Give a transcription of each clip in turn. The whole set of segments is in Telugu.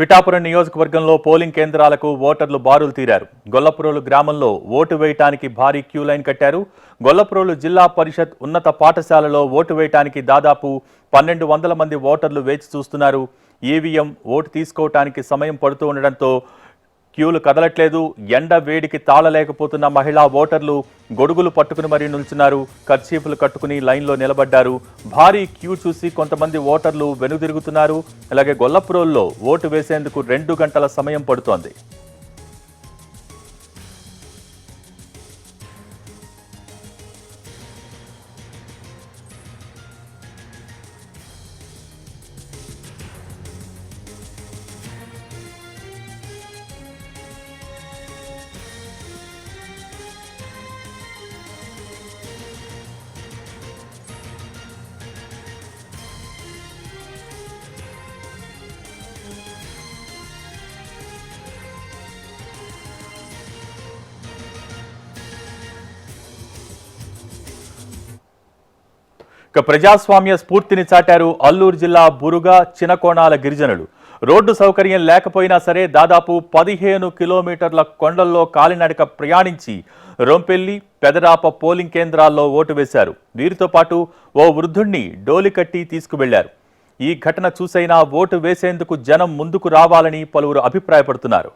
పిఠాపురం నియోజకవర్గంలో పోలింగ్ కేంద్రాలకు ఓటర్లు బారులు తీరారు. గొల్లప్రోలు గ్రామంలో ఓటు వేయటానికి భారీ క్యూ లైన్ కట్టారు. గొల్లప్రోలు జిల్లా పరిషత్ ఉన్నత పాఠశాలలో ఓటు వేయటానికి దాదాపు 1200 మంది ఓటర్లు వేచి చూస్తున్నారు. ఈవీఎం ఓటు తీసుకోవటానికి సమయం పడుతూ ఉండడంతో క్యూలు కదలట్లేదు. ఎండ వేడికి తాళలేకపోతున్న మహిళా ఓటర్లు గొడుగులు పట్టుకుని మరీ నిల్చున్నారు. కర్చీఫ్లు కట్టుకుని లైన్లో నిలబడ్డారు. భారీ క్యూ చూసి కొంతమంది ఓటర్లు వెనుదిరుగుతున్నారు. అలాగే గొల్లప్రోల్లో ఓటు వేసేందుకు 2 గంటల సమయం పడుతోంది. ప్రజాస్వామ్య స్ఫూర్తిని చాటారు అల్లూరు జిల్లా బురుగా చినకోణాల గిరిజనులు. రోడ్డు సౌకర్యం లేకపోయినా సరే దాదాపు 15 కిలోమీటర్ల కొండల్లో కాలినడక ప్రయాణించి రొంపెల్లి, పెదరాప పోలింగ్ కేంద్రాల్లో ఓటు వేశారు. వీరితో పాటు ఓ వృద్ధుణ్ణి డోలి కట్టి తీసుకువెళ్లారు. ఈ ఘటన చూసైనా ఓటు వేసేందుకు జనం ముందుకు రావాలని పలువురు అభిప్రాయపడుతున్నారు.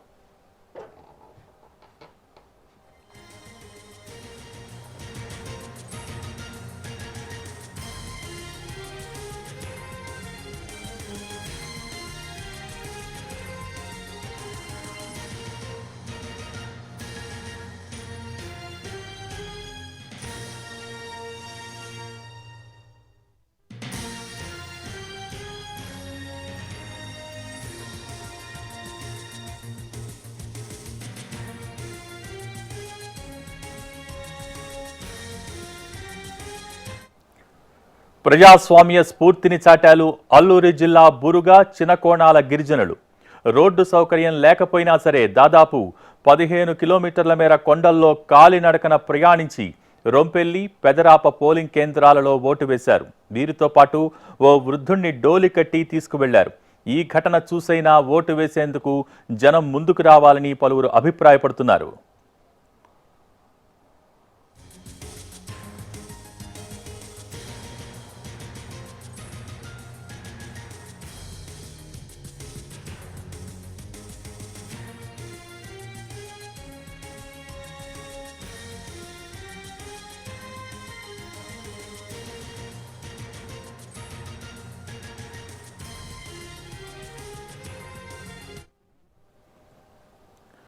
ప్రజాస్వామ్య స్ఫూర్తిని చాటాలు అల్లూరు జిల్లా బురుగా చినకోణాల గిరిజనులు. రోడ్డు సౌకర్యం లేకపోయినా సరే దాదాపు 15 కిలోమీటర్ల మేర కొండల్లో కాలినడకన ప్రయాణించి రొంపెల్లి, పెదరాప పోలింగ్ కేంద్రాలలో ఓటు వేశారు. వీరితో పాటు ఓ వృద్ధుణ్ణి డోలి కట్టి తీసుకువెళ్లారు. ఈ ఘటన చూసైనా ఓటు వేసేందుకు జనం ముందుకు రావాలని పలువురు అభిప్రాయపడుతున్నారు.